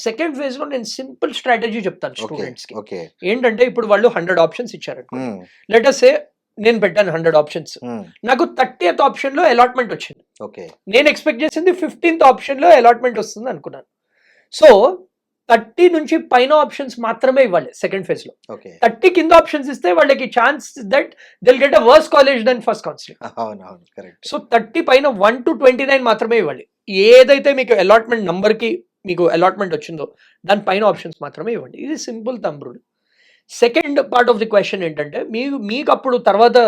సెకండ్ ఫేజ్ లో నేను సింపుల్ స్ట్రాటజీ చెప్తాను స్టూడెంట్స్ కి. ఏంటంటే ఇప్పుడు వాళ్ళు 100 ఆప్షన్స్ ఇచ్చారు, లెట్ అస్ సే నేను పెట్టాను 100 ఆప్షన్స్, నాకు 30th ఆప్షన్ లో అలాట్మెంట్ వచ్చింది. నేను ఎక్స్పెక్ట్ చేసింది 15th ఆప్షన్ లో అలాట్మెంట్ వస్తుంది అనుకున్నాను. సో 30 నుంచి పైన ఆప్షన్స్ మాత్రమే ఇవ్వాలి సెకండ్ ఫేజ్ లో. 30 కింద ఆప్షన్స్ ఇస్తే వాళ్ళకి chance that they'll get a worse college then first counselling. So 30 పైన 1 to 29 మాత్రమే ఇవ్వాలి. ఏదైతే మీకు అలాట్మెంట్ నంబర్ కి మీకు అలాట్మెంట్ వచ్చిందో దాని పైన ఆప్షన్స్ మాత్రమే ఇవ్వండి. ఇది simple thumb rule. Second part of the question ఏంటంటే మీకు అప్పుడు తర్వాత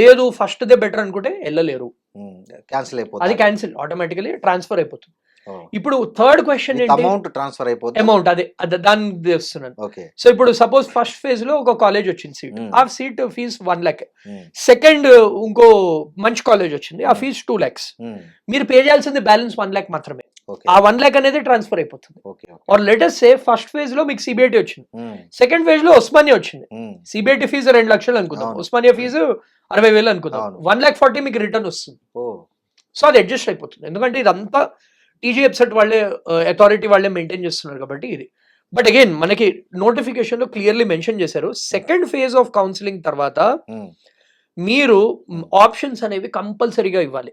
లేదు ఫస్ట్ దే బెటర్ అనుకుంటే వెళ్ళలేరు, అది క్యాన్సిల్ ఆటోమేటికలీ ట్రాన్స్ఫర్ అయిపోతుంది. ఇప్పుడు థర్డ్ క్వశ్చన్ అమౌంట్ ట్రాన్స్ఫర్ అయిపోతుంది. అమౌంట్ అదే దాన్ని తెస్తున్నాను. సో ఇప్పుడు సపోజ్ ఫస్ట్ ఫేజ్ లో ఒక కాలేజ్ వచ్చింది సీట్, ఆ సీట్ ఫీజ్ 1 lakh. సెకండ్ ఇంకో మంచి కాలేజ్ వచ్చింది, ఆ ఫీజ్ 2 lakhs. మీరు పే చేయాల్సింది బ్యాలెన్స్ 1 lakh మాత్రమే. ఆ 1 lakh అనేది ట్రాన్స్ఫర్ అయిపోతుంది. Or let's say first phase లో మీకు సిబిఐటి వచ్చింది, సెకండ్ ఫేజ్ లో ఉస్మానియా వచ్చింది. సిబిఐటి ఫీజు 2 lakhs అనుకుందాం, ఉస్మానియా ఫీజు 60,000 అనుకుందాం, 1,40,000 మీకు రిటర్న్ వస్తుంది. సో అది అడ్జస్ట్ అయిపోతుంది, ఎందుకంటే ఇదంతా టీజీ వెబ్సైట్ వాళ్ళే అథారిటీ వాళ్ళే మెయింటైన్ చేస్తున్నారు కాబట్టి ఇది. బట్ అగైన్ మనకి నోటిఫికేషన్ లో క్లియర్లీ మెన్షన్ చేశారు, సెకండ్ ఫేజ్ ఆఫ్ కౌన్సిలింగ్ తర్వాత మీరు ఆప్షన్స్ అనేవి కంపల్సరీగా ఇవ్వాలి.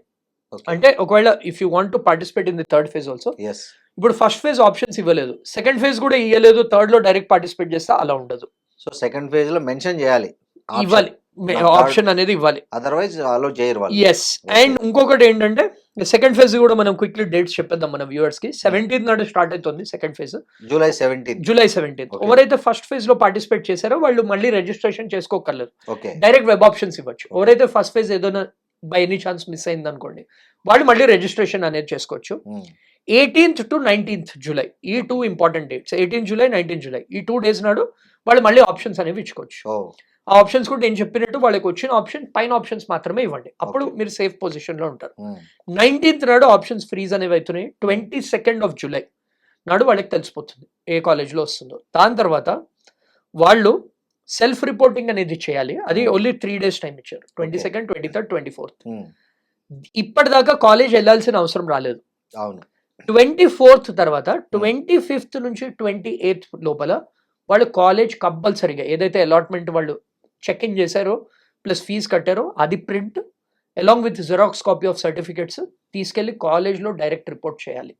అంటే ఒకవేళ if you want to participate in the third phase also, ఇప్పుడు ఫస్ట్ ఫేజ్ ఆప్షన్స్ ఇవ్వలేదు, సెకండ్ ఫేజ్ కూడా ఇవ్వలేదు, థర్డ్ లో డైరెక్ట్ పార్టిసిపేట్ చేస్తే అలా ఉండదు. సో సెకండ్ ఫేజ్ లో మెన్షన్ చేయాలి, ఇవ్వాలి, ఆప్షన్ అనేది ఇవ్వాలి, అదర్వైజ్ అలో చేయరు. ఎస్. అండ్ ఇంకొకటి ఏంటంటే సెకండ్ ఫేజ్ కూడా మనం క్విక్లీ డేట్స్ చెప్పేద్దాం మన వ్యూవర్స్ కి. 17th నాడు స్టార్ట్ అవుతుంది సెకండ్ ఫేజ్, జూలై 17th. ఎవరైతే ఫస్ట్ ఫేజ్ లో పార్టిసిపేట్ చేశారో వాళ్ళు మళ్ళీ రిజిస్ట్రేషన్ చేసుకోకర్లేదు, డైరెక్ట్ వెబ్ ఆప్షన్స్ ఇవ్వచ్చు. ఎవరైతే ఫస్ట్ ఫేజ్ ఏదైనా బై ఎనీ ఛాన్స్ మిస్ అయింది అనుకోండి, వాళ్ళు మళ్ళీ రిజిస్ట్రేషన్ అనేది చేసుకోవచ్చు. 18th to 19th జూలై ఈ 2 ఇంపార్టెంట్ డేట్స్, 18 జూలై 19 జూలై ఈ 2 days నాడు వాళ్ళు మళ్ళీ ఆప్షన్స్ అనేవి ఇచ్చుకోవచ్చు. ఆ ఆప్షన్స్ కూడా నేను చెప్పినట్టు వాళ్ళకి వచ్చిన ఆప్షన్ పైన ఆప్షన్స్ మాత్రమే ఇవ్వండి, అప్పుడు మీరు సేఫ్ పొజిషన్ లో ఉంటారు. 19th నాడు ఆప్షన్స్ ఫ్రీజ్ అనేవి అవుతున్నాయి. 22nd of July నాడు వాళ్ళకి తెలిసిపోతుంది ఏ కాలేజ్ లో వస్తుందో. దాని తర్వాత వాళ్ళు సెల్ఫ్ రిపోర్టింగ్ అనేది చేయాలి, అది ఓన్లీ 3 days టైం ఇచ్చారు, 22nd, 23rd, 24th. ఇప్పటిదాకా కాలేజ్ వెళ్ళాల్సిన అవసరం రాలేదు. 24th తర్వాత 25th నుంచి 28th లోపల వాళ్ళు కాలేజ్ కంపల్సరీగా ఏదైతే అలాట్మెంట్ వాళ్ళు చెక్ ఇన్ చేశారో ప్లస్ ఫీజు కట్టారో అది print along with xerox copy of certificates తీసుకెళ్లి కాలేజ్లో డైరెక్ట్ రిపోర్ట్ చేయాలి.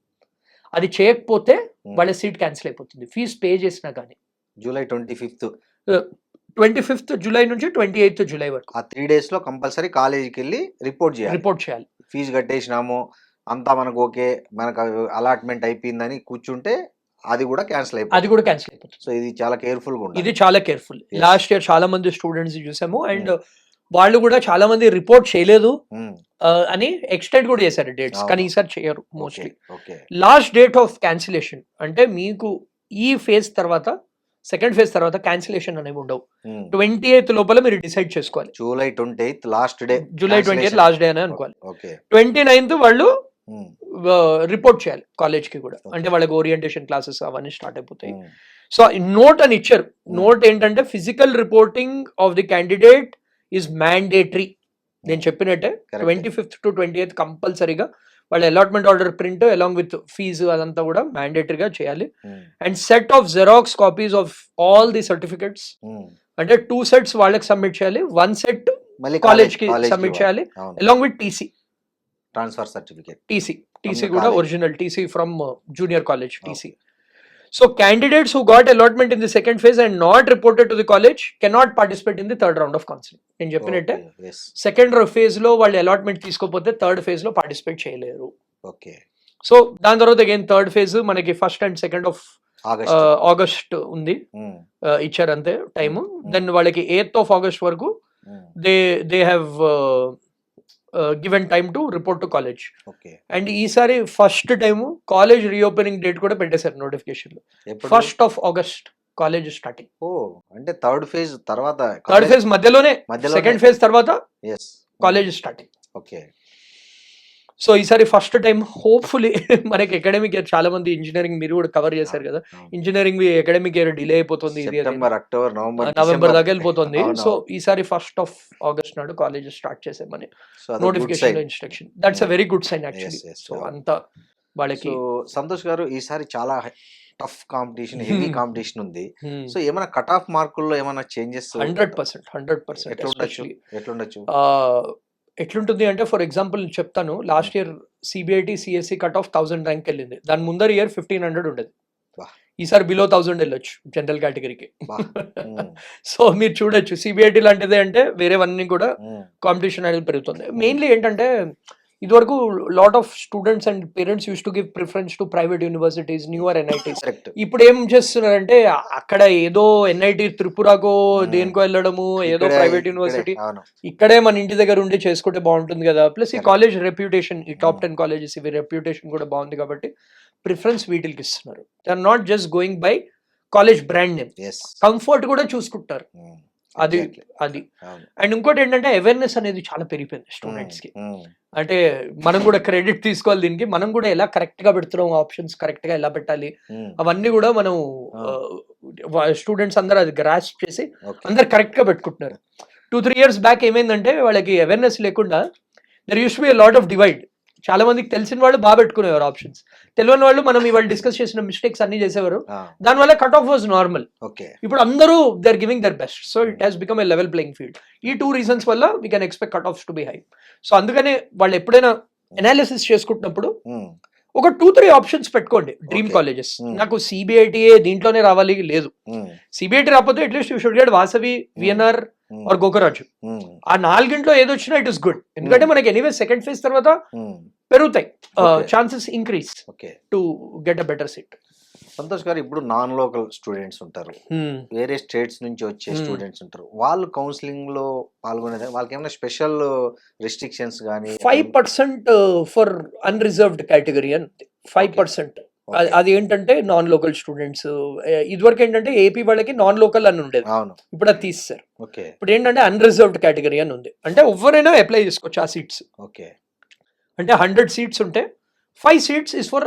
అది చేయకపోతే వాళ్ళ సీట్ క్యాన్సిల్ అయిపోతుంది, ఫీజు పే చేసినా కానీ. జూలై 25th జూలై నుంచి 28th జూలై వరకు ఆ 3 days లో కంపల్సరీ కాలేజీకి వెళ్ళి రిపోర్ట్ చేయాలి. ఫీజు కట్టేసినాము అంతా మనకు ఓకే, మనకు అలాట్మెంట్ అయిపోయిందని కూర్చుంటే అది కూడా క్యాన్సిల్ అయిపోతుంది. సో ఇది చాలా కేర్ఫుల్ గా ఉంటుంది. ఇది చాలా కేర్ఫుల్. లాస్ట్ ఇయర్ చాలా మంది స్టూడెంట్స్ చూసాము, అండ్ వాళ్ళు కూడా చాలా మంది రిపోర్ట్ చేయలేదు అని ఎక్స్టెండ్ కూడా చేశారు డేట్స్, కానీ ఈసారి చేయరు mostly. Last date of cancellation అంటే మీకు ఈ ఫేజ్ తర్వాత సెకండ్ ఫేజ్ తర్వాత క్యాన్సిలేషన్ అనేవి ఉండవు. 28th లోపల మీరు డిసైడ్ చేసుకోవాలి. July 28th last day, July 28th last day అని అనుకోవాలి. 29th వాళ్ళు రిపోర్ట్ చేయాలి కాలేజ్ కి కూడా, అంటే వాళ్ళకి ఓరియంటేషన్ క్లాసెస్ అవన్నీ స్టార్ట్ అయిపోతాయి. సో నోట్ అని ఇచ్చారు, నోట్ ఏంటంటే physical reporting of the candidate is mandatory. నేను చెప్పినట్టే 25th to 28th కంపల్సరీగా వాళ్ళ allotment order print along with fee అదంతా కూడా మ్యాండేటరీగా చేయాలి. And set of xerox copies of all the certificates, అంటే 2 sets వాళ్ళకి సబ్మిట్ చేయాలి, 1 set కాలేజ్ కి సబ్మిట్ చేయాలి along with TC, transfer certificate, TC కూడా original TC from junior college TC. So candidates who got allotment in the second phase and not reported to the college cannot participate in the third round of counseling. నేను చెప్పినట్టే second phase లో వాళ్ళు allotment తీసుకోకపోతే third phase లో participate చేయలేరు. So దాని తర్వాత again third phase మనకి 1st and 2nd of August ఉంది, ఇచ్చారు అంతే టైము. దెన్ వాళ్ళకి 8th of August వరకు they have given time to report to college. And ఈసారి first time college reopening date కూడా పెట్టేశారు నోటిఫికేషన్ లో, 1st of August college starting. అంటే థర్డ్ ఫేజ్ తర్వాత, థర్డ్ ఫేజ్ మధ్యలోనే సెకండ్ ఫేజ్ తర్వాత కాలేజ్ స్టార్టింగ్. సో ఈసారి ఫస్ట్ టైం హోప్ఫుల్లీ మనకి అకాడమిక్ ఇయర్, చాలా మంది ఇంజనీరింగ్ మీరు కూడా కవర్ చేశారు కదా, ఇంజనీరింగ్ అకాడమిక్ ఇయర్ డిలే అయిపోతుంది, ఇది సెప్టెంబర్, అక్టోబర్, నవంబర్ దాకా వెళ్ళిపోతుంది. అవును. సో ఈసారి 1st of August నాడు కాలేజ్ స్టార్ట్ చేసామని So అది good notification sign. Instruction. That's a very good sign actually. Yes, yes, so అవును. అంతా వాళ్ళకి సో సంతోష్ గారు, ఈసారి చాలా టఫ్ కాంపిటీషన్, హెవీ కాంపిటీషన్ ఉంది. సో ఏమైనా కట్ ఆఫ్ మార్కుల్లో ఏమైనా చేంజెస్ 100% ఎట్లుండొచ్చు? ఎట్లుండొచ్చు? ఎట్లుంటుంది అంటే, ఫర్ ఎగ్జాంపుల్ చెప్తాను, last year CBIT CSE cut off 1000 rank వెళ్ళింది. దాని ముందర ఇయర్ 1500 ఉండేది. Wow. ఈసారి బిలో 1000 వెళ్ళొచ్చు జనరల్ కేటగిరీకి. Wow. సో మీరు చూడొచ్చు, సిబిఐటి లాంటిదే అంటే వేరేవన్నీ కూడా కాంపిటీషన్ అనేది పెరుగుతుంది. మెయిన్లీ ఏంటంటే, ఇదివరకు lot of students and parents used to give preference to private universities, newer NITs. Correct. ఇప్పుడు ఏం చేస్తున్నారంటే, అక్కడ ఏదో ఎన్ఐటి త్రిపురకో దేనికో వెళ్ళడము, ఏదో ప్రైవేట్ యూనివర్సిటీ, ఇక్కడే మన ఇంటి దగ్గర ఉండి చేసుకుంటే బాగుంటుంది కదా. ప్లస్ ఈ కాలేజ్ రెప్యూటేషన్, ఈ టాప్ 10 కాలేజెస్ ఇవి రెప్యూటేషన్ కూడా బాగుంది కాబట్టి ప్రిఫరెన్స్ వీటికి ఇస్తున్నారు. They are not just going by college brand name, comfort కూడా చూసుకుంటారు. అది అండ్ ఇంకోటి ఏంటంటే, అవేర్నెస్ అనేది చాలా పెరిగిపోయింది స్టూడెంట్స్ కి. అంటే మనం కూడా క్రెడిట్ తీసుకోవాలి దీనికి. మనం కూడా ఎలా కరెక్ట్ గా పెడుతున్నాం, ఆప్షన్స్ కరెక్ట్ గా ఎలా పెట్టాలి, అవన్నీ కూడా మనం స్టూడెంట్స్ అందరూ అది గ్రాస్ప్ చేసి అందరు కరెక్ట్ గా పెట్టుకుంటున్నారు. 2-3 years బ్యాక్ ఏమైందంటే, వాళ్ళకి అవేర్నెస్ లేకుండా there used to be a lot of divide. చాలా మందికి తెలిసిన వాళ్ళు బాగా పెట్టుకునేవారు ఆప్షన్స్, తెలియని వాళ్ళు మనం ఇవాళ డిస్కస్ చేసిన మిస్టేక్స్ అన్ని చేసేవారు. దానివల్ల కట్ ఆఫ్ వాజ్ నార్మల్. ఇప్పుడు అందరూ they are giving their best. So it has become a level playing field. ఈ 2 reasons వల్ల we can expect cut offs to be high. So అందుకనే వాళ్ళు ఎప్పుడైనా అనాలిసిస్ చేసుకుంటున్నప్పుడు ఒక 2-3 ఆప్షన్స్ పెట్టుకోండి డ్రీమ్ కాలేజెస్. నాకు సిబిఐటిఏ దీంట్లోనే రావాలి లేదు, సిబిఐటి రాకపోతే at least you should get Vasavi, VNR or Gokaraju. ఆ 4గింట్లో ఏది వచ్చినా ఇట్ ఇస్ గుడ్. ఎందుకంటే మనకి ఎనీవే సెకండ్ ఫేజ్ తర్వాత పెరుగుతాయి chances, increase to get a better seat. Santosh గారు, ఇప్పుడు నాన్ లోకల్ స్టూడెంట్స్ ఉంటారు, వేరే స్టేట్స్ నుంచి వచ్చే స్టూడెంట్స్ ఉంటారు, వాళ్ళు కౌన్సిలింగ్ లో పాల్గొనేది వాళ్ళకి ఏమైనా స్పెషల్ రెస్ట్రిక్షన్స్ కానీ? 5% ఫర్ అన్రిజర్వ్డ్ కేటగిరీ అని 5%. అది ఏంటంటే నాన్ లోకల్ స్టూడెంట్స్. ఇదివరకు ఏంటంటే ఏపీ వాళ్ళకి నాన్ లోకల్ అని ఉండేది, ఇప్పుడు అది తీస్తారు. ఇప్పుడు ఏంటంటే అన్రిజర్వ్డ్ కేటగిరీ అని ఉంది. అంటే ఎవరైనా అప్లై చేసుకోవచ్చు ఆ సీట్స్. అంటే 100 seats ఉంటే 5 seats is for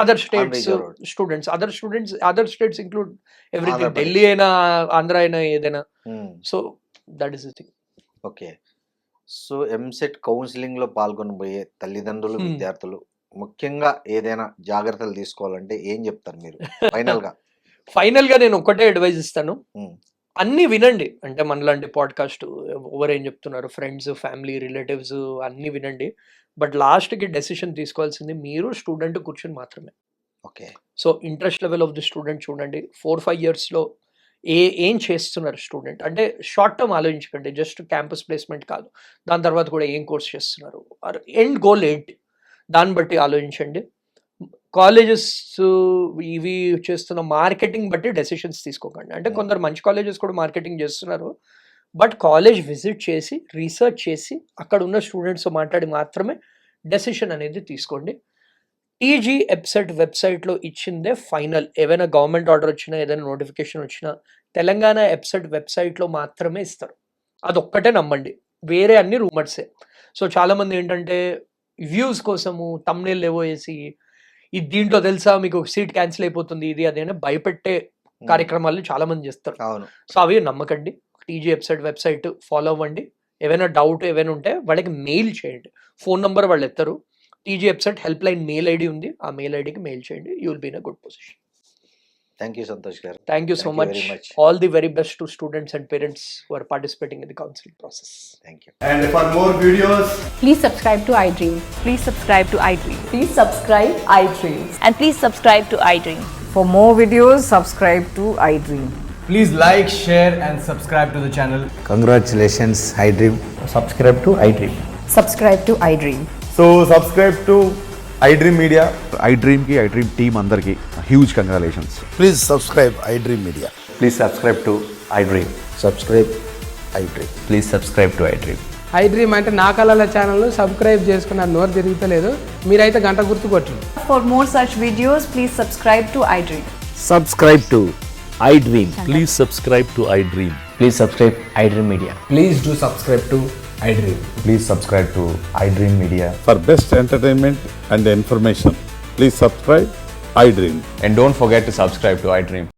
other states students. Other states include everything, Delhi అయినా ఆంధ్ర అయినా ఏదైనా. So that is the thing. Okay. So EAMCET counselling లో పాల్గొనబోయే తల్లిదండ్రులు, విద్యార్థులు ముఖ్యంగా ఏదైనా జాగ్రత్తలు తీసుకోవాలంటే ఏం చెప్తారు మీరు ఫైనల్ గా? నేను ఒకటే అడ్వైజ్ ఇస్తాను, అన్ని వినండి. అంటే మనలాంటి పాడ్కాస్ట్ ఎవరేం చెప్తున్నారు, ఫ్రెండ్స్, ఫ్యామిలీ, రిలేటివ్స్ అన్ని వినండి. బట్ లాస్ట్కి డెసిషన్ తీసుకోవాల్సింది మీరు, స్టూడెంట్ కూర్చొని మాత్రమే. Okay. So interest level of the student చూడండి. 4-5 yearsలో ఏం చేస్తున్నారు స్టూడెంట్, అంటే షార్ట్ టర్మ్ ఆలోచించకండి, జస్ట్ క్యాంపస్ ప్లేస్మెంట్ కాదు, దాని తర్వాత కూడా ఏం కోర్స్ చేస్తున్నారు, ఎండ్ గోల్ ఏంటి, దాన్ని బట్టి ఆలోచించండి. కాలేజెస్ ఇవి చేస్తున్న మార్కెటింగ్ బట్టి డెసిషన్స్ తీసుకోకండి. అంటే కొందరు మంచి కాలేజెస్ కూడా మార్కెటింగ్ చేస్తున్నారు, బట్ కాలేజ్ విజిట్ చేసి రీసెర్చ్ చేసి అక్కడ ఉన్న స్టూడెంట్స్తో మాట్లాడి మాత్రమే డెసిషన్ అనేది తీసుకోండి. టీజీ ఎప్సెట్ వెబ్సైట్లో ఇచ్చిందే ఫైనల్. ఏవైనా గవర్నమెంట్ ఆర్డర్ వచ్చినా, ఏదైనా నోటిఫికేషన్ వచ్చినా తెలంగాణ ఎప్సెట్ వెబ్సైట్లో మాత్రమే ఇస్తారు. అదొక్కటే నమ్మండి, వేరే అన్ని రూమర్సే. సో చాలామంది ఏంటంటే వ్యూస్ కోసము తమ్నేల్ ఏవో వేసి, ఇది దీంట్లో తెలుసా మీకు సీట్ క్యాన్సిల్ అయిపోతుంది, ఇది అదేనా భయపెట్టే కార్యక్రమాలు చాలా మంది చేస్తారు. సో అవి నమ్మకండి. టీజీ వెబ్సైట్ ఫాలో అవ్వండి. ఏవైనా డౌట్ ఏవైనా ఉంటే వాళ్ళకి మెయిల్ చేయండి. ఫోన్ నెంబర్ వాళ్ళు ఎత్తారు. TG website help line mail ID ఉంది, ఆ మెయిల్ ఐడికి మెయిల్ చేయండి. You will be in a good position. Thank you, Santosh garu. Thank you so much. All the very best to students and parents who are participating in the counseling process. Thank you. And for more videos, please subscribe to iDream. Please subscribe to iDream. Please subscribe iDream. And please subscribe to iDream. For more videos, subscribe to iDream. please like, share and subscribe to the channel. Congratulations, iDream. Subscribe to iDream. Subscribe to iDream. So subscribe to iDream Media. iDream ki iDream team andarki huge congratulations. Please subscribe iDream Media. Please subscribe to iDream. Subscribe iDream. Please subscribe to iDream. iDream అంటే నా కళల channel subscribe చేసుకున్న నోరు తిరుగుతలేదు, మీరైతే గంట గుర్తు కొట్టండి. For more such videos, please subscribe to iDream. Subscribe to iDream. Please subscribe to iDream. Please subscribe iDream Media. Please do subscribe to iDream. Please subscribe to iDream Media. For best entertainment and information, please subscribe iDream. And don't forget to subscribe to iDream.